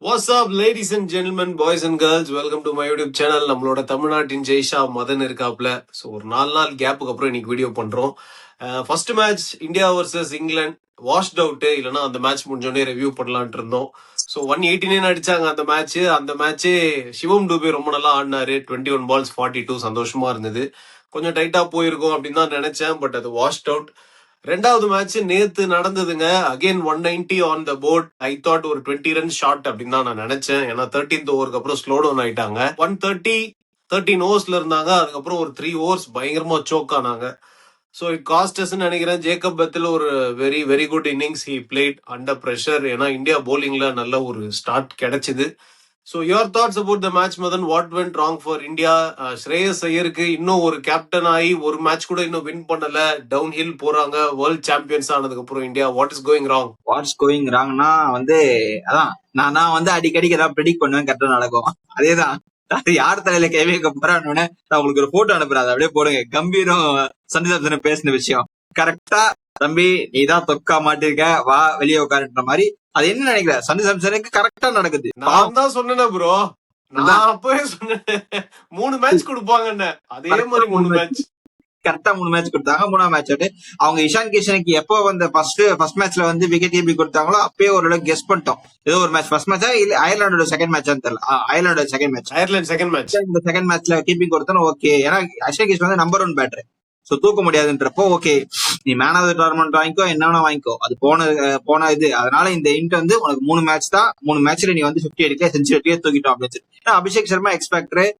What's up ladies and gentlemen boys and girls, welcome to my YouTube channel. நம்மளோட தமிழ்நாட்டின் ஜெய்ஷா மதன் இருக்காப்ல. So ஒரு 4 நாள் கேப்புக்கு அப்புறம் இன்னைக்கு வீடியோ பண்றோம். First match India versus England washed out, இல்லைன்னா அந்த மேட்ச் முடிஞ்சோடனே ரிவ்யூ பண்ணலான்ட்டு இருந்தோம். ஸோ 189 அடிச்சாங்க அந்த மேட்ச் சிவம் டூபே ரொம்ப நல்லா ஆடினாரு. 21 balls 42, சந்தோஷமா இருந்தது. கொஞ்சம் டைட்டா போயிருக்கும் அப்படின்னு தான் நினைச்சேன், பட் அது வாஷ்ட் அவுட். ரெண்டாவது மேட்ச் நேத்து நடந்ததுங்க. Again 190 on the board. I thought ஒரு 20 ரன் ஷாட் அப்படின்னு தான் நான் நினைச்சேன். ஏன்னா 13th ஓவருக்கு அப்புறம் ஸ்லோ டவுன் ஆயிட்டாங்க. 130 13 ஓவர்ஸ்ல இருந்தாங்க. அதுக்கப்புறம் ஒரு 3 ஓவர்ஸ் பயங்கரமா சோக் ஆனாங்க. ஸோ இட் காஸ்டஸ் நினைக்கிறேன். ஜேக்கப் பெத்தில் ஒரு very very good innings he played under pressure. ஏன்னா இந்தியா போலிங்ல நல்ல ஒரு ஸ்டார்ட் கிடைச்சது. So your thoughts about the match Madan, what went wrong for India? Shreyas ஐயருக்கு இன்னும் ஒரு கேப்டன் ஆகி ஒரு மேட்ச் கூட இன்னும் வின் பண்ணல, டவுன் ஹில் போறாங்க. வேர்ல்ட் சாம்பியன்ஸ் ஆனதுக்கு அப்புறம் India what is going wrong? What's going ராங்னா அதான் நான் அடிக்கடிக்கு ஏதாவது ப்ரெடிக்ட் பண்ணுவேன், கரெக்டா நடக்கும். அதேதான் யார் தலையில கை வைக்க போறான்னு நான் உங்களுக்கு ஒரு போட்டோ அனுப்புறேன், அதை அப்படியே போடுங்க. கம்பீரம் சந்திதாப்தன பேசின விஷயம் கரெக்டா, தம்பி நீதான் தொக்கா மாட்டிருக்க, வா வெளியே உட்காருன்ற மாதிரி. அது என்ன நினைக்கிற? சஞ்சு சாம்சனுக்கு கரெக்டா நடக்குது. நான் தான் சொன்னேன் ப்ரோ, நான் அப்பவே சொன்னேன் 3 மேட்ச் கொடுப்பாங்கன்னு. அதே மாதிரி 3 மேட்ச் கரெக்டா 3 மேட்ச் கொடுத்தாங்க. 3ஆம் மேட்ச் அவங்க இஷான் கிஷனுக்கு எப்போ ஃபர்ஸ்ட் மேட்ச்ல விக்கெட் எப்படி கொடுத்தாங்களோ அப்பயே ஓரளவுக்கு கெஸ் பண்ணிட்டோம். ஏதோ ஒரு மேட்ச் ஃபர்ஸ்ட் மேட்சா இல்ல அயர்லாண்டோட செகண்ட் மேட்சான்னு தெரியல. அயர்லாண்டோட செகண்ட் மேட்ச் இந்த செகண்ட் மேட்ச்ல கீப்பிங் கொடுத்தோம். ஓகே, ஏன்னா Ishan Kishan number 1 batter. So தூக்க முடியாதுன்றப்போ ஓகே, நீ மேன் ஆஃப் த டோர்னமெண்ட் வாங்கிக்கோ, என்ன வாங்கிக்கோ, அது போன இது. அதனால இந்த இன்ட் உனக்கு 3 மேட்ச் தான். 3 மேட்ச்ல நீ 50 அடிக்க செஞ்சுரி அடிக்க தூக்கிட்டோம் அப்படின்னு. அபிஷேக் சர்மா எக்ஸ்பெக்டர்,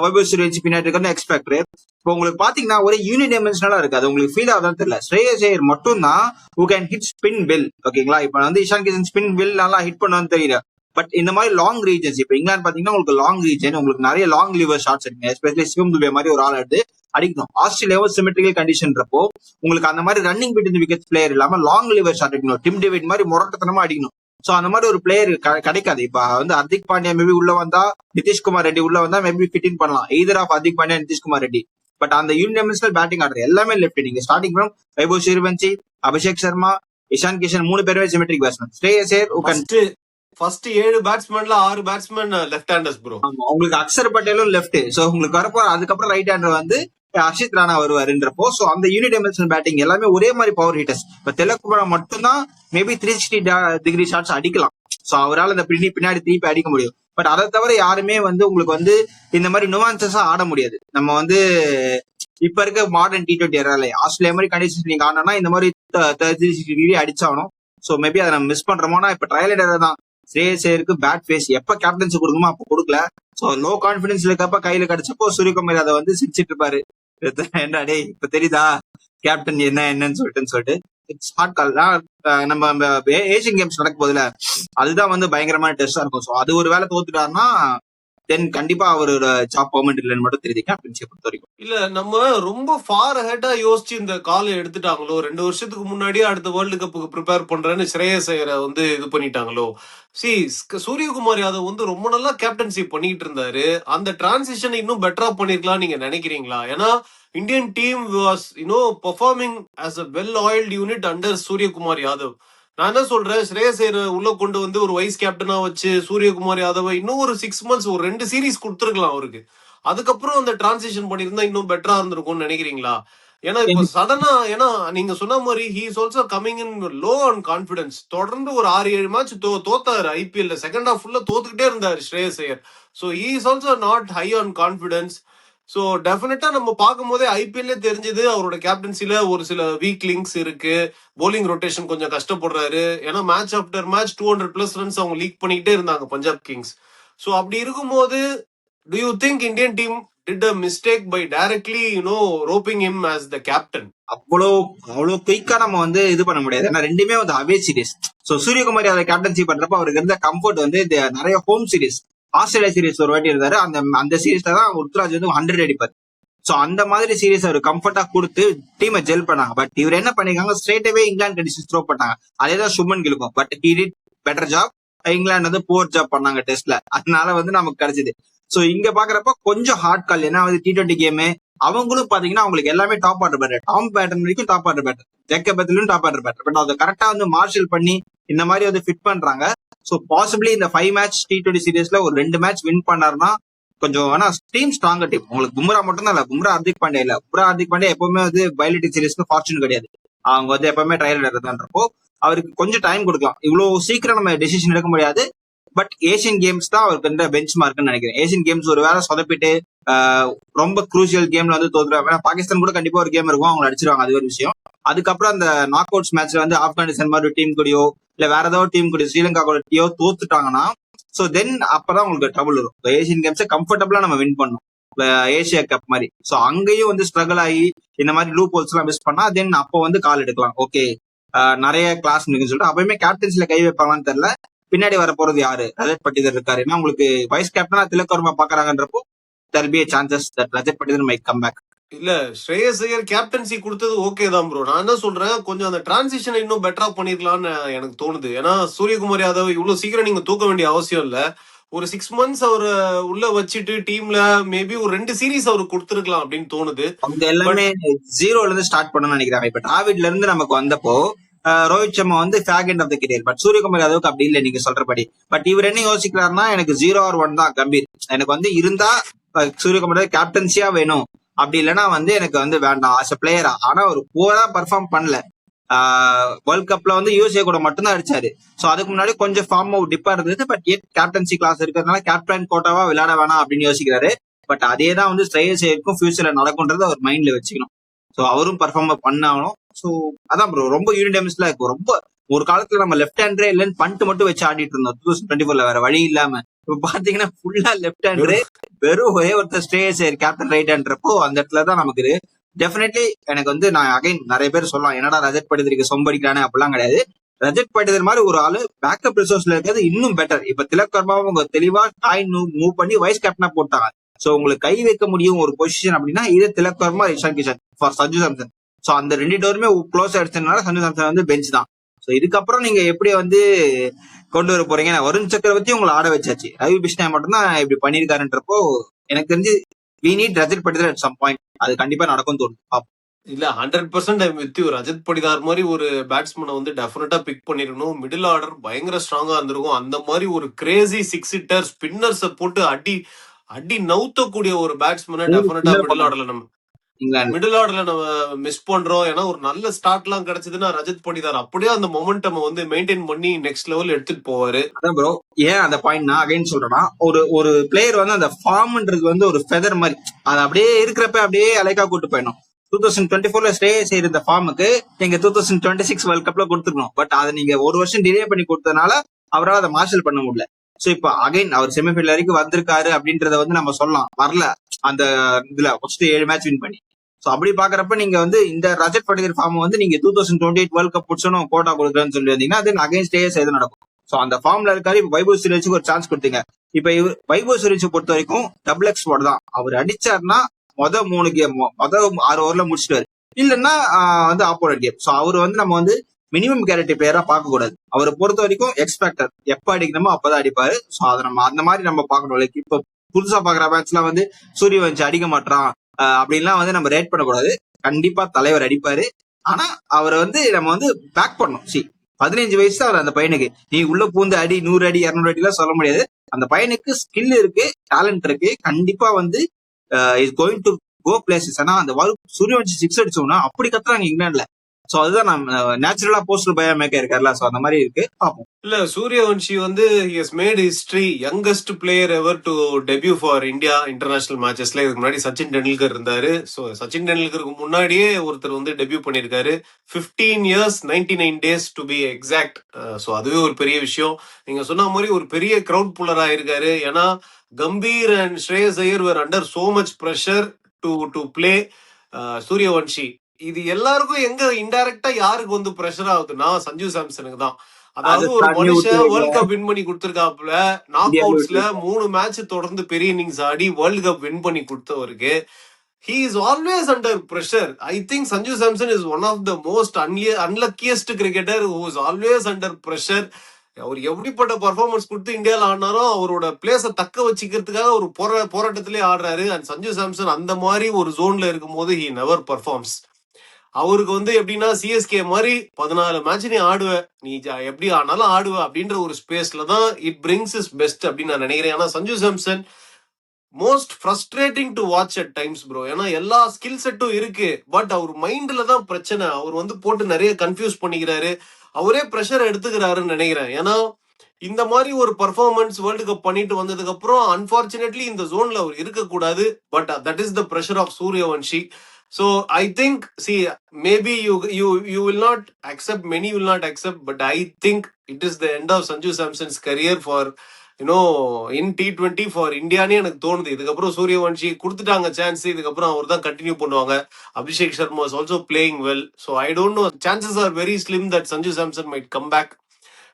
வைபவ் சூரியவன்சி பின்னாடி இருக்கிற எக்ஸ்பெக்டர். இப்போ உங்களுக்கு பாத்தீங்கன்னா ஒரே யூனிடைமென்ஷனலா இருக்கு. அது உங்களுக்கு ஃபீல் ஆகுதான் தெரியல. ஸ்ரேயஸ் ஐயர் மட்டும் தான் who can hit spin well. ஓகேங்களா, இப்ப இஷான் கிஷன் ஸ்பின் வெல் நல்லா ஹிட் பண்ணுவான்னு தெரியல. பட் இந்த மாதிரி லாங் ரீஜன்ஸ், இப்ப இங்கிலாந்து பாத்தீங்கன்னா உங்களுக்கு லாங் ரீஜன், உங்களுக்கு நிறைய லாங் லிவர் ஷாட்ஸ் இருக்கு. எஸ்பெஷலி சிவம் துபே மாதிரி ஒரு ஆள் எடுத்து அடிக்கணும். ஆஸ்திரேலியாவும் சிமெட்ரிக்கல் கண்டிஷன்றப்போ உங்களுக்கு அந்த மாதிரி ரன்னிங் பிட்வீன் விக்கெட் பிளேயர் இல்லாம லாங் லிவர் ஷாட் அடிக்கணும். டிம் டேவிட் மாதிரி முரட்டத்தனமா அடிக்கணும். சோ அந்த மாதிரி ஒரு பிளேயர் கிடைக்காது. இப்ப ஹர்திக் பாண்டியா மேபி உள்ள வந்தா, நிதிஷ்குமார் ரெட்டி உள்ள வந்தா மேபி ஃபிட்டிங் பண்ணலாம். Either of Hardik Pandya, Nitish Kumar Reddy. But அந்த யூனிடைமென்ஷனல் பேட்டிங் ஆடுற எல்லாமே லெஃப்ட். நீங்க ஸ்டார்டிங் ஃப்ரம் வைபவ் சூரியவன்சி, அபிஷேக் சர்மா, இஷான் கிஷன் 3 பேருமே symmetric batsman. Shreyas Iyer first 7 பேட்ஸ்மேன்ல 6 பேட்ஸ்மேன் லெஃப்ட் ஹேண்டர்ஸ் ப்ரோ. ஆமா, உங்களுக்கு அக்ஷர் பட்டேலும் லெஃப்ட். சோ உங்களுக்கு வரப்போ அதுக்கப்புறம் ரைட் ஹேண்டர் ஹர்ஷித் ராணா வருவாருன்றப்போ, சோ அந்த யூனிடைமென்ஷனல் பேட்டிங் எல்லாமே ஒரே மாதிரி பவர் ஹிட்டர்ஸ். இப்ப திலக்குமார் மட்டும்தான் மேபி 360 ஷாட்ஸ் அடிக்கலாம். சோ அவரால் அந்த பின்னாடி திருப்பி அடிக்க முடியும். பட் அதை தவிர யாருமே உங்களுக்கு இந்த மாதிரி நுவான்சஸா ஆட முடியாது. நம்ம இப்ப இருக்க மாடர்ன் T20 ஏறால ஆஸ்திரேலியா மாதிரி கண்டிஷன்ஸ் நீங்க ஆடணும்னா இந்த மாதிரி 360 அடிச்சாகணும். சோ மேபி அதை நம்ம மிஸ் பண்றோமோனா. இப்ப ட்ரையல் எடர் தான். ஸ்ரேயஸ் ஐயருக்கு பேட் ஃபேஸ் எப்ப கேப்டன்சி கொடுக்கணுமோ அப்ப கொடுக்கல. சோ லோ கான்பிடன்ஸ் இருக்கப்ப கையில கிடைச்சப்போ சூரியகுமார் அதை சிரிச்சிட்டு இருப்பாரு. என்ன டே இப்ப தெரியுதா கேப்டன் என்னன்னு சொல்லிட்டு ஷார்ட் கால் நம்ம ஏசியன் கேம்ஸ் நடக்கும் போதுல அதுதான் பயங்கரமான டெஸ்டா இருக்கும். சோ அது ஒரு வேலை தோத்துட்டாருன்னா தென் கண்டிப்பா அவரோட ஜாப் பெர்மனன்ட் இல்லைன்னு மட்டும் தெரியுது கேப்டன்சியை பொறுத்த வரைக்கும். இல்ல நம்ம ரொம்ப ஃபார் ஹெட்டா யோசிச்சு இந்த காலை எடுத்துட்டாங்களோ. 2 வருஷத்துக்கு முன்னாடியே அடுத்த வேர்ல்டு கப்புக்கு ப்ரிப்பேர் பண்றேன்னு ஸ்ரேயஸ் ஐயரை இது பண்ணிட்டாங்களோ. சூரியகுமார் யாதவ் ரொம்ப நல்லா கேப்டன்சி பண்ணிட்டு இருந்தாரு. அந்த டிரான்சிஷனை இன்னும் பெட்டரா பண்ணிருக்கலாம் நீங்க நினைக்கிறீங்களா? ஏன்னா Indian team was performing as a well oiled unit under Suryakumar Yadav. நான் என்ன சொல்றேன், ஸ்ரேயஸ் ஐயர் உள்ள கொண்டு ஒரு வைஸ் கேப்டனா வச்சு சூரியகுமார் யாதவ் இன்னும் ஒரு 6 months ஒரு 2 சீரீஸ் கொடுத்துருக்கலாம் அவருக்கு. அதுக்கப்புறம் அந்த டிரான்சிஷன் பண்ணிருந்தா இன்னும் பெட்டரா இருந்திருக்கும்னு நினைக்கிறீங்களா? ஏன்னா இப்ப சடனா, ஏன்னா நீங்க சொன்ன மாதிரி he is also coming in low on confidence. தொடர்ந்து ஒரு 6-7 மேட்ச் தோத்தாரு ஐபிஎல்ல. செகண்ட் ஹாஃப் ஃபுல்லா தோத்துக்கிட்டே இருந்தாரு Shreyas Iyer. So he is also not high on confidence. So டெஃபினட்டா நம்ம பார்க்கும் போதே ஐபிஎல்லே தெரிஞ்சது அவரோட கேப்டன்சில ஒரு சில வீக் லிங்க்ஸ் இருக்கு. போலிங் ரொட்டேஷன் கொஞ்சம் கஷ்டப்படுறாரு. ஏன்னா மேட்ச் ஆஃப்டர் மேட்ச் 200+ ரன்ஸ் அவங்க லீக் பண்ணிக்கிட்டே இருந்தாங்க பஞ்சாப் கிங்ஸ். சோ அப்படி இருக்கும்போது do you think Indian team did a mistake by directly roping him as the captain? அவ்வளவு குயிக்கா நம்ம இது பண்ண முடியாது. ஏன்னா ரெண்டுமே அவே சீரீஸ். சோ சூரியகுமார் அதை கேப்டன்சி பண்றப்ப அவருக்கு இருந்த கம்ஃபர்ட் நிறைய ஹோம் சீரீஸ். ஆஸ்திரேலியா சீரீஸ் ஒரு வாட்டி இருந்தாரு. அந்த சீரீஸ்ல தான் ருத்ராஜ் 100 அடிப்பாரு. சோ அந்த மாதிரி சீரீஸ் அவர் கம்ஃபர்ட்டா கொடுத்து டீமை ஜெல் பண்ணாங்க. பட் இவர் என்ன பண்ணிருக்காங்க, straight away England conditions throw பண்ணாங்க. அதேதான் சுமன் கிலுக்கும். But he did better job. England வந்து போர் ஜாப் பண்ணாங்க டெஸ்ட்ல, அதனால வந்து நமக்கு கிடைச்சது. சோ இங்க பாக்குறப்ப கொஞ்சம் ஹார்ட் கால். ஏன்னா வந்து T20 கேம் அவங்களும் பாத்தீங்கன்னா அவங்களுக்கு எல்லாமே top order batter, Tom Banton வரைக்கும் டாப் ஆர்டர் பேட்டர், ஜேக்கபத்திலும் டாப் ஆர்டர் பேட்டர். பட் அதை கரெக்டா வந்து மார்ஷல் பண்ணி இந்த மாதிரி வந்து ஃபிட் பண்றாங்க. சோ பாசிபிளி இந்த 5 மேட்ச் T20 சீரீஸ்ல ஒரு 2 மேட்ச் வின் பண்ணாருன்னா கொஞ்சம். ஆனா டீம் ஸ்ட்ராங்க டீம். உங்களுக்கு பும்ரா மட்டும் தான் இல்ல, பும்ரா ஹர்திக் பாண்டியா இல்ல. பும்ரா ஹர்திக் பாண்டியா எப்பவுமே வந்து பைலிட்டிக் சீரீஸ்க்கு ஃபார்ச்சூன் கிடையாது, அவங்க வந்து எப்பவுமே ட்ரையல் எடுக்கிறதுன்றப்போ அவருக்கு கொஞ்சம் டைம் கொடுக்கலாம். இவ்வளவு சீக்கிரம் நம்ம டெசிஷன் எடுக்க முடியாது. பட் ஏசியன் கேம்ஸ் தான் அவருக்கு வந்து பெஞ்ச் மார்க்னு நினைக்கிறேன். ஏசியன் கேம்ஸ் ஒரு வேலை சொதப்பிட்டு ரொம்ப குரூசியல் கேம்ல வந்து தோத்துருவாங்க. பாகிஸ்தான் கூட கண்டிப்பா ஒரு கேம் இருக்கும், அவங்க அடிச்சிருவாங்க, அது ஒரு விஷயம். அதுக்கப்புறம் அந்த நாக் அவுட்ஸ் மேட்ச்ல வந்து ஆப்கானிஸ்தான் மாதிரி டீம் கூடயோ இல்ல வேற ஏதாவது டீம் கூட ஸ்ரீலங்கா கூடயோ தோத்துட்டாங்கன்னா சோ தென் அப்பதான் உங்களுக்கு ட்ரபிள் வரும். ஏசியன் கேம்ஸை கம்ஃபர்டபுளா நம்ம வின் பண்ணணும், ஏசியா கப் மாதிரி. சோ அங்கேயும் வந்து ஸ்ட்ரகிள் ஆகி இந்த மாதிரி லூப் ஹோல்ஸ் எல்லாம் மிஸ் பண்ணா தென் அப்போ வந்து கால் எடுக்கலாம். ஓகே நிறைய கிளாஸ் இருக்குன்னு சொல்லிட்டு அப்பயுமே கேப்டன்ஸ்ல கை வைப்பாங்களான்னு தெரியல. பின்னாடி வர போறது யாரு? ரஜத் பட்டிதர் இருக்காரு. ஏன்னா உங்களுக்கு வைஸ் கேப்டனா Tilak Verma பாக்குறாங்கன்றப்போ there be a chances that Rajat Patidar might come back. இல்ல ஸ்ரேயஸ் ஐயர் கேப்டன்சி கொடுத்தது ஓகே தான் ப்ரோ. நான் என்ன சொல்றேன், கொஞ்சம் அந்த டிரான்சிஷனை இன்னும் பெட்டரா பண்ணிருக்கலாம்னு எனக்கு தோணுது. ஏன்னா சூரியகுமார் யாதவ் இவ்வளவு சீக்கிரம் நீங்க தூக்க வேண்டிய அவசியம் இல்ல. ஒரு 6 months அவரை உள்ள வச்சுட்டு டீம்ல மேபி ஒரு 2 சீரீஸ் அவருக்கு கொடுத்துருக்கலாம் அப்படின்னு தோணுது. அவங்க எல்லாமே ஜீரோல இருந்து ஸ்டார்ட் பண்ணணும்னு நினைக்கிறாங்க. இப்ப டிராவிட்ல இருந்து நமக்கு வந்தப்போ ரோஹித் சர்மா வந்து fag end of the career. But Suryakumar யாதவுக்கு அப்படி இல்லை நீங்க சொல்றபடி. பட் இவர் என்ன யோசிக்கிறாருன்னா எனக்கு 0 or 1 தான் கம்பீர். எனக்கு வந்து இருந்தா சூரியகுமார் கேப்டன்சியா வேணும், அப்படி இல்லைன்னா வந்து எனக்கு வந்து வேண்டாம் ஆஸ் அ பிளேயரா. ஆனா ஒரு போரா பெர்ஃபார்ம் பண்ணல. வேர்ல்ட் கப்ல வந்து யூஎஸ்ஏ கூட மட்டும்தான் அடிச்சாரு. சோ அதுக்கு முன்னாடி கொஞ்சம் ஃபார்ம் டிப்பா இருந்தது. பட் ஏன் கேப்டன்சி கிளாஸ் இருக்கிறதுனால கேப்டன் கோட்டாவா விளையாட வேணாம் அப்படின்னு யோசிக்கிறாரு. பட் அதே தான் வந்து ஸ்ரேயஸ் ஐயருக்கும் ஃபியூச்சர்ல நடக்கும்ன்றத அவர் மைண்ட்ல வச்சுக்கணும். சோ அவரும் பர்ஃபார்ம் பண்ணாலும். சோ அதான் ப்ரோ ரொம்ப யூனிடெம்ஸ்ல இருக்கும். ரொம்ப ஒரு காலத்துல நம்ம லெஃப்ட் ஹேண்டரே இல்லைன்னு பண்ட் மட்டும் வச்சு ஆடிட்டு இருந்தோம் 2024 வேற வழி இல்லாம. இப்ப பாத்தீங்கன்னா ஃபுல்லா லெஃப்ட் ஹேண்டரு, வெறும் ஒரே ஒருத்தர் ஸ்ரேயஸ் ஐயர் கேப்டன் ரைட் ஹேண்ட்ரப்போ அந்த இடத்துல தான் நமக்கு டெஃபினெட்லி எனக்கு வந்து நான் அகைன் நிறைய பேர் சொல்லலாம் என்னடா ரஜத் பட்டிதருக்கு சொம்படிக்கிறானே, அப்படிலாம் கிடையாது. ரஜத் பட்டிதர் மாதிரி ஒரு ஆளு பேக்கப் ரிசோர்ஸ்ல இருக்கிறது இன்னும் பெட்டர். இப்ப திலக் வர்மாவும் உங்க தெளிவா காயின் மூவ் பண்ணி வைஸ் கேப்டனா போட்டாங்க. சோ உங்களுக்கு கை வைக்க முடியும் ஒரு பொசிஷன் அப்படின்னா இது திலக் வர்மா, இஷான் கிஷன் ஃபார் சஞ்சு சாம்சன். சோ அந்த 2 டோருமே க்ளோஸ் ஆயிடுச்சதுனால சஞ்சு சாம்சன் வந்து பெஞ்ச் தான். சோ இதுக்கப்புறம் நீங்க எப்படி வந்து கொண்டு வர போறீங்க? வருண் சக்கரவர்த்தி உங்களை ஆட வச்சாச்சு, ரவி பிஷ்ணா மட்டும் தான் இப்படி பண்ணிருக்காருன்றப்போ எனக்கு தெரிஞ்சு we need Rajat Patidar at some point. அது கண்டிப்பா நடக்கும் தோணும். இல்ல 100% I'm with you. Rajat Patidar மாதிரி ஒரு பேட்ஸ்மேனை வந்து டெஃபினட்டா பிக் பண்ணிருக்கணும். மிடில் ஆர்டர் பயங்கர ஸ்ட்ராங்கா இருந்திருக்கும். அந்த மாதிரி ஒரு கிரேசி 6 ஹிட்டர் ஸ்பின்னர்ஸ் போட்டு அடி அடி நவுத்தக்கூடிய ஒரு பேட்ஸ்மேனை டெஃபினட்டா மிடில் ஆர்டர்ல நம்ம மிஸ் பண்றோம். ஏன்னா ஒரு நல்ல ஸ்டார்ட் எல்லாம் கிடைச்சதுன்னா ரஜத் படிதார் அப்படியே அந்த மொமெண்டம் வந்து மெயின்டைன் பண்ணி நெக்ஸ்ட் லெவல் எடுத்துட்டு போவாரு. அதான் ப்ரோ ஏன் அந்த பாயிண்ட் நான் அகைன் சொல்றேன்னா ஒரு பிளேயர் வந்து அந்த ஃபார்ம்ன்றது வந்து ஒரு ஃபெதர் மாதிரி, அது அப்படியே இருக்கிறப்ப அப்படியே அலைக்கா கூட்டு போயிடும். 2024 ஸ்ரேயஸ் ஐயர் இந்த ஃபார்முக்கு நீங்க 2026 வேர்ல்ட் கப்ல கொடுத்துருக்கணும். பட் அதை நீங்க ஒரு வருஷம் டிலே பண்ணி கொடுத்ததுனால அவரால் அதை மார்ஷல் பண்ண முடியல. சோ இப்ப அகைன் அவர் செமிஃபைனல் வரைக்கும் வந்திருக்காரு அப்படின்றத வந்து நம்ம சொல்லலாம். வரல அந்த இதுல ஃபர்ஸ்ட் 7 மேட்ச் வின் பண்ணி. சோ அப்படி பாக்குறப்ப நீங்க வந்து இந்த ரஜத் பட்டிதர் ஃபார்ம் வந்து நீங்க 2028 வேர்ல்ட் கப் பிடிச்சோம் கோட்டா கொடுக்குறேன்னு சொல்லி வந்தீங்கன்னா அது அகைன் ஸ்ரேயஸ் ஐயர் நடக்கும். சோ அந்த ஃபார்ம்ல இருக்காரு. இப்ப வைபவ் சூரியவன்ஷிக்கு ஒரு சான்ஸ் கொடுத்தீங்க. இப்ப வைபவ் சூரியவன்ஷை பொறுத்த வரைக்கும் டபுள் எக்ஸ்போர்ட் தான். அவர் அடிச்சாருன்னா மொதல் 3 கேம் மொதல் 6 ஓவர்ல முடிச்சிட்டாரு, இல்லைன்னா வந்து ஆப்போனன்ட் கேம். சோ அவர் வந்து நம்ம வந்து மினிமம் கேரக்டர் பிளேயரா பார்க்க கூடாது. அவரை பொறுத்த வரைக்கும் எக்ஸ்பெக்டர் எப்ப அடிக்கணுமோ அப்பதான் அடிப்பாரு. சோ அதை நம்ம அந்த மாதிரி நம்ம பார்க்கணும். லைக் இப்ப புதுசா பாக்குற மேட்ச்லாம் வந்து சூரியவன்ஷி அடிக்க மாட்டான் அப்படின்லாம் வந்து நம்ம ரேட் பண்ணக்கூடாது. கண்டிப்பா தலைவர் அடிப்பாரு. ஆனா அவரை வந்து நம்ம வந்து பேக் பண்ணணும். 15 வயசு தான் அவர். அந்த பையனுக்கு நீ உள்ள பூந்து அடி 100 அடி 200 அடி எல்லாம் சொல்ல முடியாது. அந்த பையனுக்கு ஸ்கில் இருக்கு, டேலண்ட் இருக்கு. கண்டிப்பா வந்து is going to go places. ஆனா அந்த சூரியவன்ஷி 6 அடிச்சோம்னா அப்படி கத்துறாங்க இங்கிலாந்துல. சோ அதுதான் நம்ம நேச்சுரலா போஸ்டல் பயா மேக்க இருக்காருல்ல. சோ அந்த மாதிரி இருக்கு, பாப்போம். இல்ல சூரியவன்ஷி வந்து he has made history, youngest player ever to debut for India international matchesல. இதுக்கு முன்னாடி சச்சின் டெண்டுல்கர் இருந்தாரு. சோ சச்சின் டெண்டுல்கருக்கு முன்னாடியே ஒருத்தர் வந்து டெபியூ பண்ணிருக்காரு. 15 years 99 days to be exact. So அதுவே ஒரு பெரிய விஷயம். நீங்க சொன்ன மாதிரி ஒரு பெரிய கிரவுட் புல்லர் ஆயிருக்காரு. ஏன்னா Gambhir and Shreyas Iyer were under so much pressure to play Suryavanshi. இது எல்லாருக்கும் எங்க இன்டைரக்டா யாருக்கு வந்து பிரஷர் ஆகுதுன்னா சஞ்சு சாம்சனுக்கு தான். அதாவது ஒரு மனுஷன் வேர்ல்ட் கப் வின் பண்ணி கொடுத்திருக்காப்புல, நாக் அவுட்ஸ்ல 3 மேட்ச் தொடர்ந்து பெரிய இன்னிங்ஸ் ஆடி வேர்ல்ட் கப் வின் பண்ணி கொடுத்தவருக்கு he is always under pressure. I think Sanju Samson is one of the most unluckiest cricketer who is always under pressure. அவர் எப்படிப்பட்ட பர்ஃபார்மன்ஸ் கொடுத்து இந்தியாவில் ஆடினாரோ அவரோட பிளேஸை தக்க வச்சுக்கிறதுக்காக ஒரு போராட்டத்திலே ஆடுறாரு. அண்ட் சஞ்சு சாம்சன் அந்த மாதிரி ஒரு ஜோன்ல இருக்கும்போது ஹி நெவர் பர்ஃபார்ம்ஸ். அவருக்கு வந்து எப்படின்னா சிஎஸ்கே மாதிரி 14 மேட்ச் நீ ஆடுவ, நீ எப்படி ஆனாலும் ஆடுவ அப்படின்ற ஒரு ஸ்பேஸ்ல தான் இட் பிரிங்ஸ் இஸ் பெஸ்ட் அப்படின்னு நான் நினைக்கிறேன். ஆனா Sanju Samson most frustrating to watch at times bro. ஏன்னா எல்லா ஸ்கில் செட்டும் இருக்கு, பட் அவர் மைண்ட்ல தான் பிரச்சனை. அவர் வந்து போட்டு நிறைய கன்ஃபியூஸ் பண்ணிக்கிறாரு, அவரே ப்ரெஷர் எடுத்துக்கிறாருன்னு நினைக்கிறேன். ஏன்னா இந்த மாதிரி ஒரு பர்ஃபார்மன்ஸ் வேர்ல்டு கப் பண்ணிட்டு வந்ததுக்கு அப்புறம் அன்பார்ச்சுனேட்லி இந்த ஜோன்ல அவர் இருக்கக்கூடாது. But that is the pressure of Suryavanshi. So I think, see, maybe you will not accept, many will not accept, but I think it is the end of Sanju Samson's career for, in T20 for Indiaனே எனக்கு தோணுது. இதுக்கப்புறம் சூரியவன்ஷி கொடுத்துட்டாங்க chance, இதுக்கப்புறம் அவர் தான் continue பண்ணுவாங்க. Abhishek Sharma is also playing well, so I don't know, chances are very slim that Sanju Samson might come back.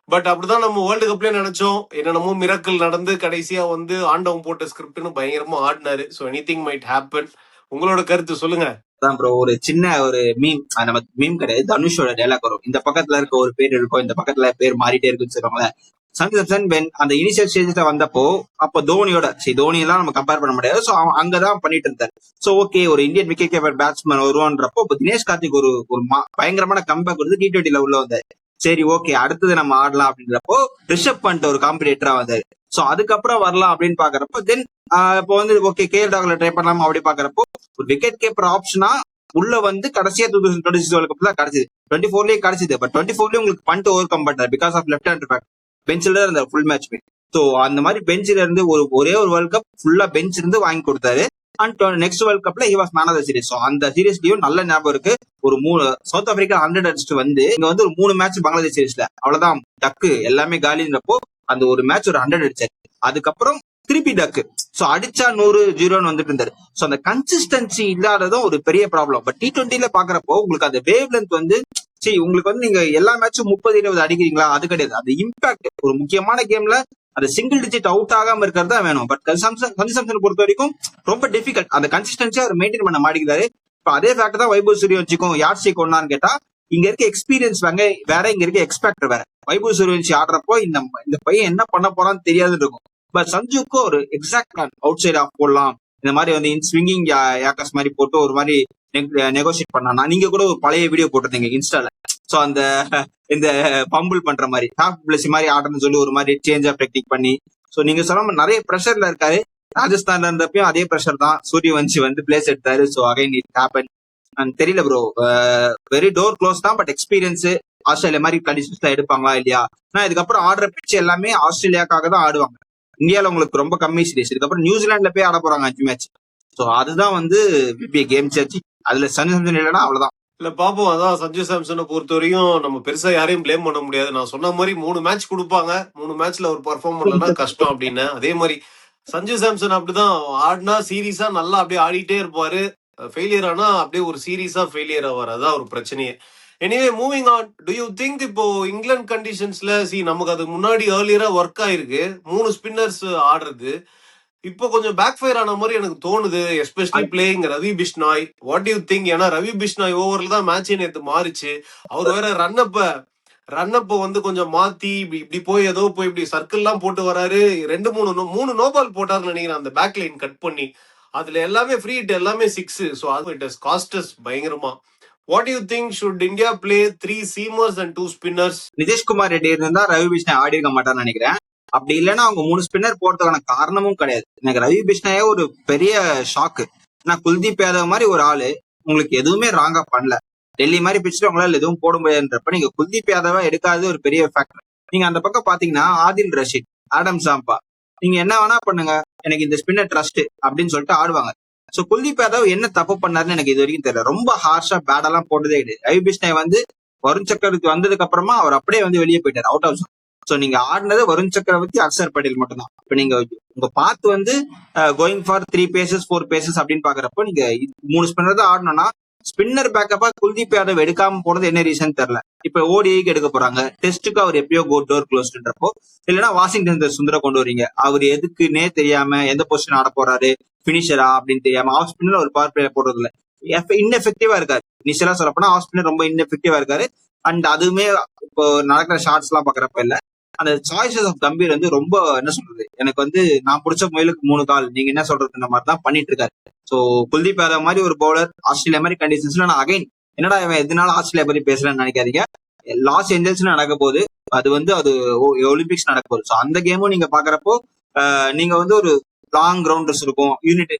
But அப்படிதான் நம்ம world கப்லயே நினைச்சோம். என்னென்னமோ மிராக்கிள் நடந்து கடைசியா வந்து ஆண்டவன் போட்ட ஸ்கிரிப்ட்னு பயங்கரமா ஆடினாரு. So anything might happen. உங்களோட கருத்து சொல்லுங்க. அதான் ப்ரோ, ஒரு சின்ன ஒரு மீம், நம்ம மீம் கிடையாது, தனுஷோட டைலாக் வரும். இந்த பக்கத்துல இருக்க ஒரு பேர் இருக்கும், இந்த பக்கத்துல பேர் மாறிட்டே இருக்குன்னு சொல்லுவாங்களே. சஞ்சு சாம்சன் அந்த இனிஷியல் ஸ்டேஜ்ல வந்தப்போ அப்போ தோனியோட தோனி எல்லாம் நம்ம கம்பேர் பண்ண முடியாது. ஸோ அங்கதான் பண்ணிட்டு இருந்தாரு. ஸோ ஓகே, ஒரு இந்தியன் விக்கெட் கீப்பர் பேட்ஸ்மேன் வருவான்றப்போ இப்போ தினேஷ் கார்த்திக் ஒரு பயங்கரமான கம்பேக் கொடுத்து T20ல உள்ள வந்தாரு. சரி ஓகே, அடுத்தது நம்ம ஆடலாம் அப்படின்றப்போ ரிஷப் பண்ட் ஒரு காம்படிட்டரா வந்தாரு. சோ அதுக்கப்புறம் வரலாம் அப்படின்னு பாக்குறப்போ தென் இப்போ வந்து ஓகே KL ராகுல ட்ரை பண்ணலாம் அப்படி பாக்குறப்போ ஒரு விக்கெட் கீப்பர் ஆப்ஷனா உள்ள வந்து கடைசியா 2026 வேர்ல்ட் கப் தான் கிடைச்சது. 24லயே கிடைச்சது. பட் 24லயே உங்களுக்கு பண்ட் ஓவர் கம் பண்ணாரு because of left hand back. பெஞ்சில இருந்த ஃபுல் மேட்ச். சோ அந்த மாதிரி பெஞ்சில இருந்து ஒரே ஒரு வேர்ல்ட் கப் ஃபுல்லா பெஞ்ச் இருந்து வாங்கி கொடுத்தாரு. அண்ட் நெக்ஸ்ட் வேர்ல்ட் கப்ல he was man of the series. So அந்த சீரிஸ்லயும் நல்ல ஞாபகம் இருக்கு. ஒரு சவுத் ஆப்பிரிக்கா 100 அடிச்சுட்டு வந்து இங்க வந்து ஒரு 3 மேட்ச் பங்களாதேஷ் சீரிஸ்ல அவ்வளவுதான் டக்கு எல்லாமே காலின்றப்போ அந்த ஒரு மேட்ச் ஒரு 100 அடிச்சாரு. அதுக்கப்புறம் திருப்பி டக்கு. சோ அடிச்சா 100-0 வந்துட்டு இருந்தாரு. சோ அந்த கன்சிஸ்டன்சி இல்லாததும் ஒரு பெரிய ப்ராப்ளம். பட் T20ல பாக்குறப்போ உங்களுக்கு அந்த வேவ் லென்த் வந்து உங்களுக்கு வந்து நீங்க எல்லா மேட்சும் 30-20 அடிக்கிறீங்களா, அது கிடையாது. அந்த இம்பாக்ட் ஒரு முக்கியமான கேம்ல அந்த சிங்கிள் டிஜிட் அவுட் ஆகாம இருக்கிறது தான் வேணும். பட் சஞ்சு சாம்சன் பொறுத்த வரைக்கும் ரொம்ப டிஃபிகல்ட். அந்த கன்சிஸ்டன்சியா அவர் மெயின்டைன் பண்ண மாட்டேங்கிறாரு. இப்ப அதே ஃபேக்ட் தான் வைபவ் சூரியவன்ஷிக்கும் யார்ட்ஸ்டிக் ஒன்னான்னு கேட்டா, இங்க இருக்க எக்ஸ்பீரியன்ஸ் வேற, இங்க இருக்க எக்ஸ்பெக்டர் வேற. வைபவ் சூரியவன்ஷி ஆடுறப்போ இந்த பையன் என்ன பண்ண போறான்னு தெரியாதுன்னு இருக்கும். பட் சஞ்சுக்கு ஒரு exact plan, outside off போடலாம், இந்த மாதிரி வந்து ஸ்விங்கிங் யாக்கஸ் மாதிரி போட்டு ஒரு மாதிரி நெகோசியேட் பண்ணா. நீங்க கூட ஒரு பழைய வீடியோ போட்டிருந்தீங்க இன்ஸ்டால. சோ அந்த இந்த பம்பிள் பண்ற மாதிரி ஹாஃப் பிளஸ் மாதிரி ஆடுறன்னு சொல்லி ஒரு மாதிரி சேஞ்ச் ஆஃப் டெக்னிக் பண்ணி. சோ நீங்க சொன்ன நிறைய ப்ரெஷர்ல இருக்காரு. ராஜஸ்தான்ல இருந்தப்பயும் அதே ப்ரெஷர் தான். சூரியவன்ஷி வந்து பிளேஸ் எடுத்தாரு. So again it happen. தெரியல ப்ரோ, வெரி டோர் க்ளோஸ் தான். பட் எக்ஸ்பீரியன்ஸ் ஆஸ்திரேலியா மாதிரி கண்டிஷன்ஸ்ல எடுப்பாங்களா இல்லையா? நான் இதுக்கப்புறம் ஆடுற பிச் எல்லாமே ஆஸ்திரேலியாக்காக தான் ஆடுவாங்க. இந்தியாவில உங்களுக்கு ரொம்ப கம்மி சீரிஸ். இதுக்கப்புறம் நியூசிலாந்துல போய் ஆட போறாங்க 5 மேட்ச். சோ அதுதான் வந்து கேம் சேஞ்ச். அதுல சஞ்சு சாம்சன் இல்லைன்னா அவ்வளவுதான். இல்ல பாப்போம். அதான் சஞ்சு சாம்சனை பொறுத்த வரையும் நம்ம பெருசா யாரையும் பிளேம் பண்ண முடியாது. நான் சொன்ன மாதிரி 3 மேட்ச் கொடுப்பாங்க, 3 மேட்ச்ல ஒரு பர்ஃபார்ம் பண்ணலன்னா கஷ்டம் அப்படின்னு. அதே மாதிரி சஞ்சு சாம்சன் அப்படிதான் ஆடினா சீரியஸா நல்லா அப்படியே ஆடிட்டே இருப்பாரு. ஃபெயிலியர் ஆனா அப்படியே ஒரு சீரியஸா ஃபெயிலியர் ஆவார். அதான் ஒரு பிரச்சனையே. Anyway moving on. To you think இப்போ இங்கிலாந்து கண்டிஷன்ஸ்ல நமக்கு அது முன்னாடி ஏர்லியரா ஒர்க் ஆயிருக்கு 3 ஸ்பின்னர்ஸ் ஆடுறது. இப்போ கொஞ்சம் பேக் ஃபயர் ஆன மாதிரி எனக்கு தோணுது, especially playing Ravi Bishnoi. What you think? ஏன்னா ரவி பிஷ்னாய் ஓவர்ல தான் மேட்சே நேற்று மாறிச்சு. அவர் வேற ரன்னப்ப வந்து கொஞ்சம் மாத்தி இப்படி போய் ஏதோ போய் இப்படி சர்க்கிள் எல்லாம் போட்டு வராரு. 2-3 நோபால் போட்டாருன்னு நினைக்கிறேன் அந்த பேக் லைன் கட் பண்ணி. அதுல எல்லாமே ஃப்ரீ ஹிட், எல்லாமே 6. ஸோ அது இட் ஹஸ் காஸ்ட் அஸ் பயங்கரமா. What you think? Should India play 3 seamers and 2 spinners? Nitish Kumar Reddy இருந்தா ரவி பிஷ்னாய் ஆடி இருக்க மாட்டான்னு நினைக்கிறேன். அப்படி இல்லைன்னா அவங்க 3 ஸ்பின்னர் போறதுக்கான காரணமும் கிடையாது. எனக்கு ரவி பிஷ்னாயே ஒரு பெரிய ஷாக்கு. நான் குல்தீப் யாதவ் மாதிரி ஒரு ஆளு உங்களுக்கு எதுவுமே ராங்கா பண்ணல, டெல்லி மாதிரி பிச்சுட்டு உங்களால எதுவும் போட முடியாதுன்றப்ப நீங்க குல்தீப் யாதவா எடுக்காது ஒரு பெரிய ஃபேக்டர். நீங்க அந்த பக்கம் பாத்தீங்கன்னா ஆதில் ரஷீத், ஆடம் சாம்பா, நீங்க என்ன வேணா பண்ணுங்க, எனக்கு இந்த ஸ்பின்னர் ட்ரஸ்ட் அப்படின்னு சொல்லிட்டு ஆடுவாங்க. சோ குல்தீப் யாதவ் என்ன தப்பு பண்ணாருன்னு எனக்கு இது வரைக்கும் தெரியல. ரொம்ப ஹார்ஷா பேடெல்லாம் போட்டதே கிடையாது. ரவி பிஷ்னாய் வந்து வருண் சக்கரவர்த்தி வந்ததுக்கு அப்புறமா அவர் அப்படியே வந்து வெளியே போயிட்டார், அவுட் ஆஃப். சோ நீங்க ஆடினது வருண் சக்கரவர்த்தி, அக்ஷர் பட்டேல் மட்டும் தான். இப்ப நீங்க உங்க பாத்து வந்து கோயிங் ஃபார் 3 பேசஸ் 4 பேசஸ் அப்படின்னு பாக்குறப்போ நீங்க 3 ஸ்பின்னர் தான் ஆடணும்னா ஸ்பின்னர் பேக்கப்பா குல்தீப் யாதவ் எடுக்காம போனது என்ன ரீசன் தெரியல. இப்ப ஓடிஐக்கு எடுக்க போறாங்க, டெஸ்ட்டுக்கு அவர் எப்பயோ டோர் க்ளோஸ்ன்றப்போ, இல்லைன்னா வாஷிங்டன் சுந்தர கொண்டு வரீங்க. அவர் எதுக்குன்னே தெரியாம எந்த பொசிஷன் ஆட போறாரு, பினிஷரா அப்படின்னு தெரியாம ஆஃப் ஸ்பின்னர் ஒரு பவர் பிளே போடுறது இல்ல. இன்னெஃபெக்டிவா இருக்காரு. இனிஷியலா சொல்லப்போனா ஆஃப் ஸ்பின்னர் ரொம்ப இன்னெஃபெக்டிவா இருக்காரு. அண்ட் அதுவுமே இப்போ நடக்கிற ஷார்ட்ஸ் எல்லாம் பாக்குறப்ப இல்ல. அந்த சாய்ஸஸ் ஆஃப் கம்பீர் வந்து ரொம்ப என்ன சொல்றது, எனக்கு வந்து நான் பிடிச்ச முயலுக்கு 3 கால், நீங்க என்ன சொல்றதுன்ற மாதிரி தான் பண்ணிட்டு இருக்காரு. சோ குல்தீப் யாதவ் மாதிரி ஒரு பவுலர் ஆஸ்திரேலியா மாதிரி கண்டிஷன்ஸ்ல நான் அகைன் என்னடா இவன் எதனால ஆஸ்திரேலியா பத்தி பேசுறேன்னு நினைக்காதீங்க. லாஸ் ஏஞ்சல்ஸ்ல நடக்க போகுது, அது வந்து அது ஒலிம்பிக்ஸ் நடக்க போகுது. ஸோ அந்த கேமும் நீங்க பாக்குறப்போ நீங்க வந்து ஒரு லாங் கிரவுண்டர்ஸ் இருக்கும், யூனிட்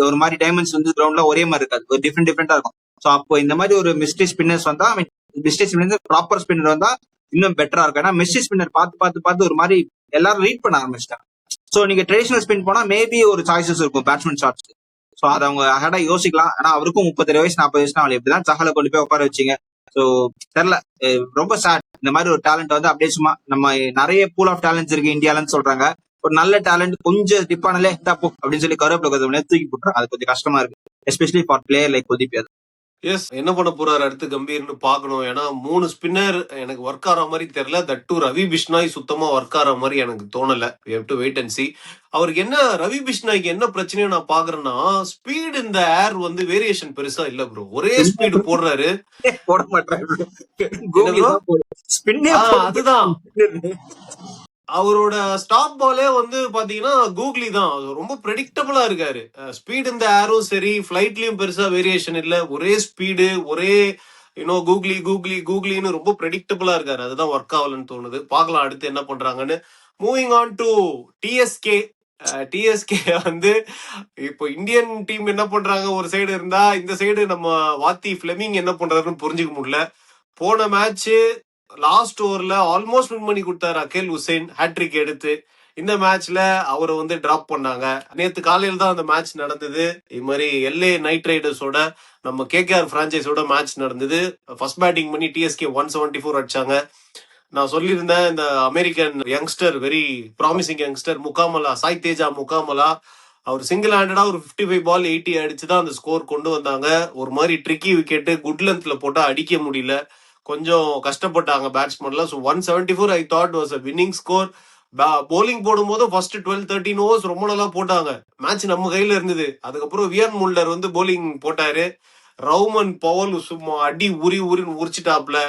ஒரு மாதிரி டைமண்ட்ஸ் வந்து கிரவுண்ட்ல ஒரே மாதிரி இருக்காது, ஒரு டிஃப்ரெண்டா இருக்கும். ஸோ அப்போ இந்த மாதிரி ஒரு மிஸ்டரி ஸ்பின்னர்ஸ் வந்தா, மிஸ்டரி ஸ்பின்னர் ப்ராப்பர் ஸ்பின்னர் வந்தா இன்னும் பெட்டரா இருக்கும். ஏன்னா மிஸ்டரி ஸ்பின்னர் பார்த்து ஒரு மாதிரி எல்லாரும் ரீட் பண்ண ஆரம்பிச்சிட்டாங்க. ஸோ நீங்க ட்ரெடிஷனல் ஸ்பின் போனா மேபி ஒரு சாய்ஸஸ் இருக்கும் பேட்ஸ்மேன் ஷாட்ஸ். ஸோ அதை அவங்க ஹேடா யோசிக்கலாம். ஆனா அவருக்கும் 37 வயசு 40 வயசு அவளை எப்படிதான் சகல கொண்டு போய் உட்கார வச்சீங்க. ஸோ தெரியல, ரொம்ப சேட். இந்த மாதிரி ஒரு டேலண்ட் வந்து அப்படியே சும்மா நம்ம நிறைய பூல் ஆஃப் டேலண்ட்ஸ் இருக்கு இந்தியாலன்னு சொல்றாங்க, ஒரு நல்ல டேலண்ட் கொஞ்சம் டிப்பானலே தப்பு அப்படின்னு சொல்லி கருவேப்பிலை தூக்கி போட்டுறாங்க. அது கொஞ்சம் கஷ்டமா இருக்கு, especially for player like Kuldeep Yadav. Yes, என்ன பண்ண போறாரு அடுத்து கம்பீர்னு பாக்கணும். ஏன்னா 3 ஸ்பின்னர் எனக்கு ஒர்க் ஆகிற மாதிரி தெரியல. தட் டூ ரவி பிஷ்னாய் சுத்தமா ஒர்க் ஆகிற மாதிரி எனக்கு தோணல. we have to wait and see. அவருக்கு என்ன, ரவி பிஷ்னாய்க்கு என்ன பிரச்சனையோ நான் பாக்குறேன்னா, ஸ்பீட் இந்த ஏர் வந்து வேரியேஷன் பெருசா இல்ல ப்ரோ. ஒரே ஸ்பீடு போடுறாரு, போட மாட்டாரு. அதுதான் அவரோட ஸ்டாப் பாலே வந்து பாத்தீங்கன்னா கூகுளி தான். ரொம்ப ப்ரெடிக்டபிளா இருக்காரு. ஸ்பீட் இந்த ஏரும் சரி, ஃபிளைட்லயும் பெருசா வேரியேஷன் இல்ல, ஒரே ஸ்பீடு, ஒரே கூகுளின்னு ரொம்ப ப்ரெடிக்டபிளா இருக்காரு. அதுதான் ஒர்க் ஆகலன்னு தோணுது. பார்க்கலாம் அடுத்து என்ன பண்றாங்கன்னு. Moving on to TSK. TSK வந்து இப்போ இந்தியன் டீம் என்ன பண்றாங்க ஒரு சைடு இருந்தா, இந்த சைடு நம்ம வாத்தி பிளெமிங் என்ன பண்றாருன்னு புரிஞ்சுக்க முடியல. போன மேட்ச் லாஸ்ட் ஓவர்ல ஆல்மோஸ்ட் வின் பண்ணி கொடுத்தாரு அகேல் ஹுசைன் ஹேட்ரிக் எடுத்து. இந்த மேட்ச்ல அவரை வந்து டிராப் பண்ணாங்க. நேத்து காலையில தான் அந்த மேட்ச் நடந்தது. இது மாதிரி எல்ஏ நைட் ரைடர்ஸோட நம்ம கேகேஆர் பிரான்ச்சைஸோட மேட்ச் நடந்தது. ஃபர்ஸ்ட் பேட்டிங் பண்ணி டிஎஸ்கே 174 அடிச்சாங்க. நான் சொல்லியிருந்தேன், இந்த American youngster, very promising youngster Mukkamala, Sai Teja Mukkamala, அவர் சிங்கிள் ஹேண்டடா ஒரு 55 பால் 80 அடிச்சுதான் அந்த ஸ்கோர் கொண்டு வந்தாங்க. ஒரு மாதிரி ட்ரிக்கி விக்கெட், குட் லென்த்ல போட்டா அடிக்க முடியல, கொஞ்சம் கஷ்டப்பட்டாங்க பேட்ஸ்மேன்ல. So 174 I thought was a winning score. Bowling போடும்போது ஃபர்ஸ்ட் 12-13 ஓவர்ஸ் ரொம்ப நல்லா போட்டாங்க. மேட்ச் நம்ம கையில இருந்தது. அதுக்கப்புறம் வியன் முல்டர் வந்து போலிங் போட்டாரு. ரவுமன் பவல் சும்மா அடி உரின்னு உரிச்சிட்டாப்ல.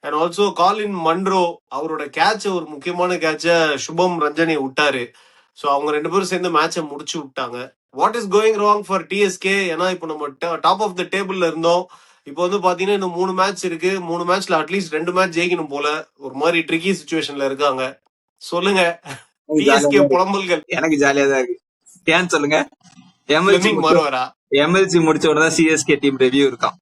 அண்ட் ஆல்சோ காலின் மன்ரோ அவரோட கேட்ச, ஒரு முக்கியமான கேட்ச சுபம் ரஞ்சனி விட்டாரு. ஸோ அவங்க 2 பேரும் சேர்ந்து மேட்சை முடிச்சு விட்டாங்க. What is going wrong for TSK? ஏன்னா இப்போ நம்ம டாப் ஆஃப் த டேபிள்ல இருந்தோம். இப்போ வந்து பாத்தீங்கன்னா இன்னும் 3 மேட்ச் இருக்கு. 3 மேட்ச்ல அட்லீஸ்ட் 2 மேட்ச் ஜெயிக்கணும் போல. ஒரு மாதிரி ட்ரிக்கி சிச்சுவேஷன்ல இருக்காங்க. சொல்லுங்க டிஎஸ்கே புலம்பல்கள். எனக்கு ஜாலியா தான் இருக்கு. ஏன்னு சொல்லுங்க, மாறுவாரா? எம்எல்சி முடிச்ச உடனே சிஎஸ்கே டீம் ரிவ்யூ இருக்கான்.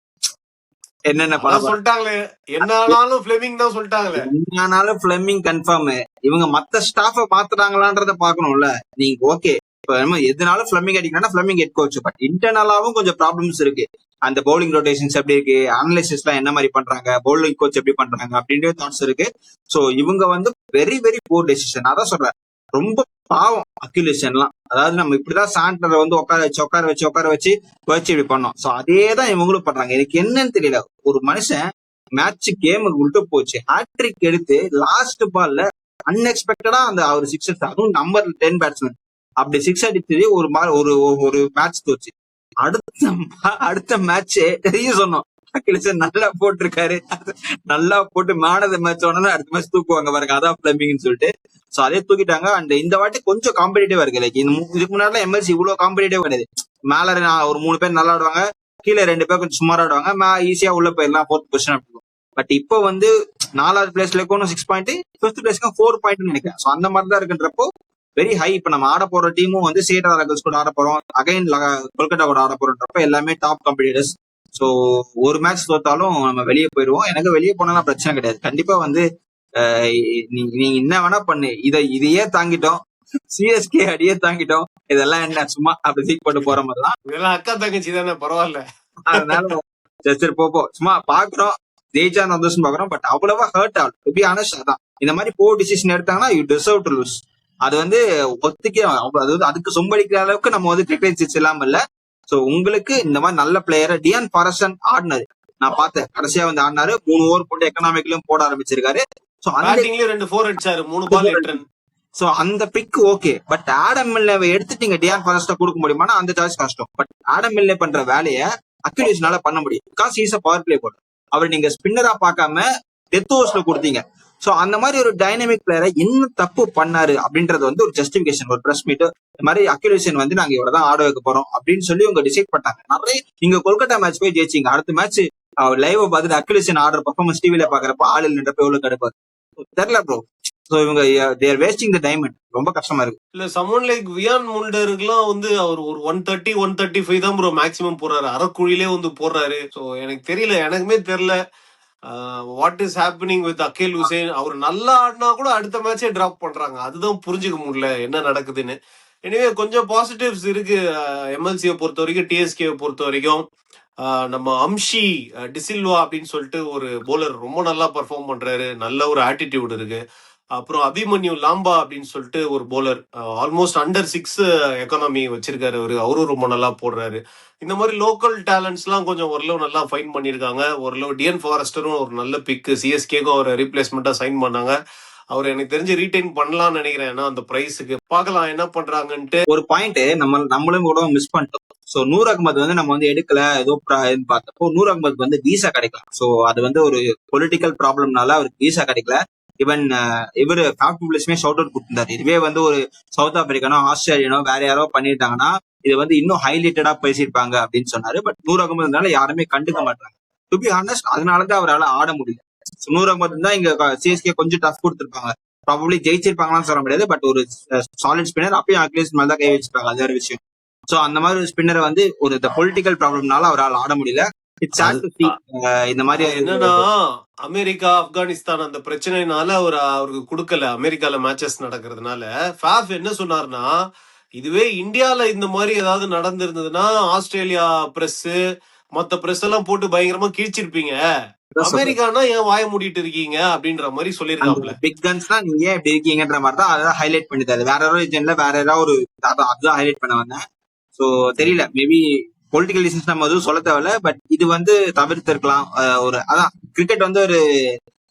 என்னென்ன படம் சொல்லிட்டாங்களே, என்ன ஆனாலும் ஃபிளெமிங் தான் சொல்லிட்டாங்களே. என்ன ஆனாலும் ஃபிளெமிங் கன்ஃபார்ம். இவங்க மத்த ஸ்டாஃப மாத்துறாங்களான்றத பாக்கணும்ல நீங்க. ஓகே, இப்ப எதுனாலும் ஃபிளெமிங் அடிக்கணும்னா ஃபிளெமிங் ஹெட் கோச், பட் இன்டர்னலாவும் கொஞ்சம் ப்ராப்ளம்ஸ் இருக்கு. அந்த பவுலிங் ரொட்டேஷன்ஸ் எப்படி இருக்கு, அனலிசிஸ் எல்லாம் என்ன மாதிரி பண்றாங்க, பவுலிங் கோச் எப்படி பண்றாங்க அப்படின்ற தாட்ஸ் இருக்கு. சோ இவங்க வந்து வெரி வெரி போர் டெசிஷன். அதான் சொல்றேன், ரொம்ப பாவம் அக்யூலேஷன் எல்லாம். அதாவது நம்ம இப்படிதான் சாண்டரை வந்து உட்கார வச்சு இப்படி பண்ணோம். சோ அதேதான் இவங்களும் பண்றாங்க. எனக்கு என்னன்னு தெரியல, ஒரு மனுஷன் மேட்ச் கேமுக்கு விட்டு போச்சு, ஹேட்ரிக் எடுத்து லாஸ்ட் பால்ல அன்எக்ஸ்பெக்டடா அந்த அவர் 6, அதுவும் நம்பர் 10 பேட்ஸ்மேன் அப்படி 6 அடிச்சு ஒரு மேட்ச் தோச்சு. அடுத்த மேட்ச் சொன்னோம், அகிலேஷன் நல்லா போட்டிருக்காரு, நல்லா போட்டு மேனத மேட்ச் உடனே அடுத்த மேட்ச் தூக்குவாங்க பாருங்க, அதான் பிளம்பிங்னு சொல்லிட்டு. சோ அதே தூக்கிட்டாங்க. அண்ட் இந்த வாட்டி கொஞ்சம் காம்படிட்டிவா இருக்கு. லைக் இதுக்கு முன்னாடி எம்எல்சி இவ்வளவு காம்படிட்டிவ் கிடையாது. மேல ஒரு 3 பேர் நல்லா ஆடுவாங்க, கீழே 2 பேர் கொஞ்சம் சுமாரா ஆடுவாங்க, ஈஸியா உள்ள போயிடலாம் 4th பொசிஷன் அப்படி. பட் இப்போ வந்து 4வது பிளேஸ்ல இருக்கணும் 6 பாயிண்ட், 5th பிளேஸ்க்கு 4 பாயிண்ட் நினைக்கிறேன். சோ அந்த மாதிரி தான் இருக்குன்றப்போ வெரி ஹை. இப்ப நம்ம ஆட போற டீமும் வந்து சியேட்டர் ராகல்ஸ் கூட ஆட போறோம், அகைன் கொல்கத்தா கூட ஆட போறோன்றப்ப எல்லாமே டாப் காம்படிட்டர்ஸ். சோ ஒரு மேட்ச் தோத்தாலும் நம்ம வெளியே போயிடுவோம். எனக்கு வெளியே போனாலும் பிரச்சனை கிடையாது. கண்டிப்பா வந்து நீ என்ன வேணா பண்ணு, இதையே தாங்கிட்டோம், சிஎஸ்கே அடியே தாங்கிட்டோம், இதெல்லாம் என்ன சும்மா அப்படி தூக்கி போட்டு போற மாதிரிதான். இதெல்லாம் அக்கா தங்கச்சி தானே, பரவாயில்ல. அதனால சரி போப்போம், சும்மா பாக்குறோம், ஜெயிச்சா சந்தோஷம் பாக்குறோம். பட் அவ்வளவா ஹர்ட் ஆகும். டு பி ஆனஸ்ட், அதான் இந்த மாதிரி போர் டிசிஷன் எடுத்தாங்கன்னா யூ டிசர்வ் டு லூஸ். அது வந்து ஒத்துக்கே, அதாவது அதுக்கு சொம்படிக்கிற அளவுக்கு நம்ம வந்து கிரிக்கெட் இல்லாம இல்ல. சோ உங்களுக்கு இந்த மாதிரி நல்ல பிளேயரை டியான் ஃபாரஸ்டன் ஆடினாரு, நான் பார்த்தேன். கடைசியா வந்து ஆடினாரு, 3 ஓவர் போட்டு எக்கனாமிக்லயும் போட ஆரம்பிச்சிருக்காரு. சோ அந்த 2 4 அடிச்சாரு, 3 பால் 8 ரன். சோ அந்த பிக் ஓகே. பட் ஆடம் மில்லேவை எடுத்துட்டீங்க, டியான் ஃபாரஸ்ட கொடுக்க முடியுமானா அந்த சாய்ஸ் கஷ்டம். பட் ஆடம் மில்லே பண்ற வேலையை அக்யூலேஷனால பண்ண முடியும். Because is a power play board. அவர் நீங்க ஸ்பின்னரா பார்க்காம டெத் ஓவர்ஸ்ல கொடுத்தீங்க. சோ அந்த மாதிரி ஒரு டைனமிக் பிளேயரை என்ன தப்பு பண்ணாரு அப்படின்றது வந்து ஒரு ஜஸ்டிபிகேஷன், ஒரு பிரஸ் மீட் இந்த மாதிரி அக்யூரேஷன் வந்து நாங்க இவ்வளவுதான் ஆட வைக்க போறோம் அப்படின்னு சொல்லி அவங்க டிசைட் பண்ணாங்க. நிறைய நீங்க கொல்கத்தா மேட்ச் போய் ஜெயிச்சிங்க, அடுத்த மேட்ச் லைவ் பார்த்துட்டு அக்யூரேஷன் ஆடுற பர்ஃபார்மன்ஸ் டிவில பாக்குறப்ப ஆள் இல்லைன்றப்ப எவ்வளவு கடுப்பாரு தெரியல ப்ரோ. சோ இவங்க தேர் வேஸ்டிங் த டைமண்ட், ரொம்ப கஷ்டமா இருக்கு. இல்ல சம்மன் லைக் வியான் முல்டருக்குலாம் வந்து அவர் ஒரு 130-135 தான் ப்ரோ மேக்ஸிமம் போடுறாரு, அரைக்குழிலே வந்து போடுறாரு. ஸோ எனக்கு தெரியல, எனக்குமே தெரியல what is happening with Akeal Hosein. அவர் நல்லா ஆடினா கூட அடுத்த மேட்சே டிராப் பண்றாங்க, அதுதான் புரிஞ்சுக்க முடியல என்ன நடக்குதுன்னு. எனவே கொஞ்சம் பாசிட்டிவ்ஸ் இருக்கு எம்எல்சியை பொறுத்த வரைக்கும், டிஎஸ்கேவை பொறுத்த வரைக்கும். நம்ம அம்ஷி டிசில்வா அப்படின்னு சொல்லிட்டு ஒரு போலர் ரொம்ப நல்லா பர்ஃபார்ம் பண்றாரு, நல்ல ஒரு ஆட்டிடியூட் இருக்கு. அப்புறம் அபிமன்யு லாம்பா அப்படின்னு சொல்லிட்டு ஒரு போலர் ஆல்மோஸ்ட் அண்டர் 6 எக்கானமி வச்சிருக்காரு அவரும் ரொம்ப நல்லா போடுறாரு. இந்த மாதிரி லோக்கல் டேலண்ட்ஸ்லாம் கொஞ்சம் ஓரளவு நல்லா ஃபைன் பண்ணியிருக்காங்க. ஓரளவு டிஎன் ஃபாரஸ்டரும் ஒரு நல்ல பிக்கு, சிஎஸ்கேக்கும் அவர் ரீப்ளேஸ்மெண்ட்டாக சைன் பண்ணாங்க. அவர் எனக்கு தெரிஞ்சு ரீடைன் பண்ணலாம்னு நினைக்கிறேன், ஏன்னா அந்த பிரைஸுக்கு. பார்க்கலாம் என்ன பண்றாங்கன்ட்டு. ஒரு பாயிண்ட் நம்மளும் கூட மிஸ் பண்ணிட்டோம். சோ நூர் அகமது வந்து நம்ம வந்து எடுக்கல ஏதோ பார்த்தப்போ நூர் அகமது வந்து வீசா கிடைக்கலாம். சோ அது வந்து ஒரு பொலிட்டிக்கல் ப்ராப்ளம்னால அவருக்கு வீசா கிடைக்கல. ஈவன் இவரு ஃபேப்டுபிளிஸ்மே ஷவுட் அவுட் கொடுத்திருந்தாரு. இதுவே வந்து ஒரு சவுத் ஆப்பிரிக்கானோ ஆஸ்திரேலியனோ வேற யாரோ பண்ணிட்டாங்கன்னா இது வந்து இன்னும் ஹைலைட்டடா பேசியிருப்பாங்க அப்படின்னு சொன்னாரு. பட் நூர் அகமதுனால யாருமே கண்டுக்க மாட்டாங்க. டு பி ஹானஸ்ட், அதனாலதான் அவரால் ஆட முடியல. நூர் அகமது தான் இங்க சிஎஸ்கே கொஞ்சம் டஃப் கொடுத்துருப்பாங்க, ப்ராபப்ளி ஜெயிச்சிருப்பாங்களான்னு சொல்ல முடியாது. பட் ஒரு சாலிட் ஸ்பின்னர், அப்பயும் அக்லேஸ் மேல தான் கை வச்சிருப்பாங்க, அது வேற விஷயம். சோ அந்த மாதிரி ஒரு ஸ்பின்னரை வந்து ஒரு பொலிட்டிக்கல் ப்ராப்ளம்னால அவரால் ஆட முடியல. இந்த மாதிரி என்னன்னா அமெரிக்கா ஆப்கானிஸ்தான் அந்த பிரச்சனைனால அவருக்கு கொடுக்கல அமெரிக்கால மேட்சஸ் நடக்கிறதுனால. ஃபாஃப் என்ன சொன்னார்னா, இதுவே இந்தியால இந்த மாதிரி ஏதாவது நடந்திருந்ததுன்னா ஆஸ்திரேலியா பிரஸ் மத்த பிரஸ் எல்லாம் போட்டு பயங்கரமா கிழிச்சிருப்பீங்க, அமெரிக்கானா ஏன் வாய மூடிட்டு இருக்கீங்க அப்படின்ற மாதிரி சொல்லிருக்காப்ல. பிக் கன்ஸ்னா நீங்க ஏன் இப்படி இருக்கீங்கன்ற மாதிரி தான் அதான் ஹைலைட் பண்ணிட்டாரு. வேற ஏதாவது ரீஜன்ல வேற ஏதாவது ஒரு அதுதான் ஹைலைட் பண்ண வந்தேன். சோ தெரியல, மேபி பொலிட்டிக்கல் ரீசன்ஸ் நம்ம எதுவும் சொல்ல தேவையில்ல. பட் இது வந்து தவிர்த்து இருக்கலாம். ஒரு அதான் கிரிக்கெட் வந்து ஒரு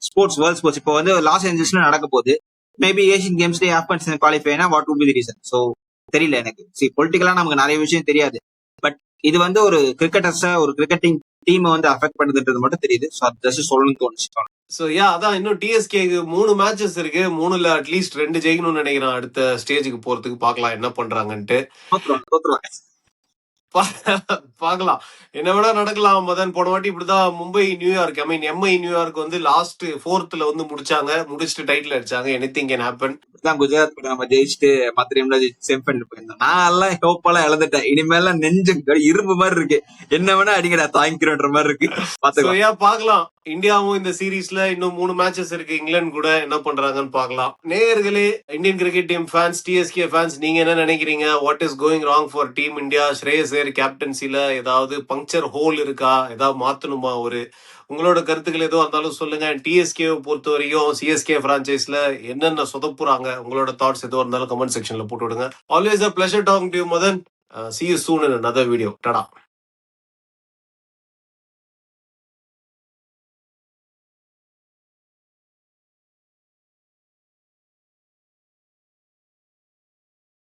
ஸ்போர்ட்ஸ், வேர்ல்ட் ஸ்போர்ட்ஸ். இப்போ வந்து லாஸ் ஏஞ்சல்ஸ்ல நடக்க போகுது. மேபி ஏசியன் கேம்ஸ்ல ஆஃப்கன்ஸ் குவாலிஃபைனா what would be the reason. So தெரியல எனக்கு. பொலிட்டிக்கலா நமக்கு நிறைய விஷயம் தெரியாது. பட் இது வந்து ஒரு கிரிக்கெட்டர்ஸ, ஒரு கிரிக்கெட்டிங் டீமை வந்து அஃபெக்ட் பண்ணுதுன்றது மட்டும் தெரியுது. சோ அது ஜஸ்ட் சொல்லணும்னு தோணுச்சு. சோ அதான் இன்னும் டிஎஸ்கேக்கு 3 மேட்சஸ் இருக்கு, 3ல அட்லீஸ்ட் 2 ஜெயிக்கணும்னு நினைக்கிறேன் அடுத்த ஸ்டேஜுக்கு போறதுக்கு. பார்க்கலாம் என்ன பண்றாங்கன்ட்டு. பாக்கலாம், என்ன வேணா நடக்கலாம். மதன் போன வாட்டி இப்படிதான் மும்பை நியூயார்க், எம்ஐ நியூயார்க் வந்து லாஸ்ட் 4th வந்து முடிச்சுட்டு டைட்டில் அடிச்சாங்க. Anything can happen. குஜராத் நம்ம ஜெயிச்சுட்டு மத்த டீம்ல செம் பண்ணி போயிருந்தோம். நான் எல்லாம் ஹோப்பெல்லாம் இழந்துட்டேன். இனிமேலாம் நெஞ்சு இரும்பு மாதிரி இருக்கு, என்ன வேணா அடிக்கடா தாங்கிக்கிறோன்ற மாதிரி இருக்கு. பாக்கலாம். இந்தியாவும் இந்த சீரீஸ்ல இன்னும் 3 மேட்சஸ் இருக்கு, இங்கிலாந்து கூட என்ன பண்றாங்கன்னு பாக்கலாம். நேயர்களே, Indian cricket team fans, TSK fans, நீங்க என்ன நினைக்கிறீங்க? What is going wrong for team India? Shreyas Iyer கேப்டன்சில ஏதாவது பங்க்சர் ஹோல் இருக்கா? ஏதாவது மாத்தணுமா? உங்களோட கருத்துக்கள் எதுவும் இருந்தாலும் சொல்லுங்க. டிஎஸ்கே பொறுத்த வரைக்கும் சிஎஸ்கே பிரான்சைஸ்ல என்னென்ன சொதப்புறாங்க, உங்களோட தாட்ஸ் எதுவும் இருந்தாலும் கமெண்ட் செக்ஷன்ல போட்டு விடுங்க. Always a pleasure talking to you, Madan. See you soon in another video. Tada.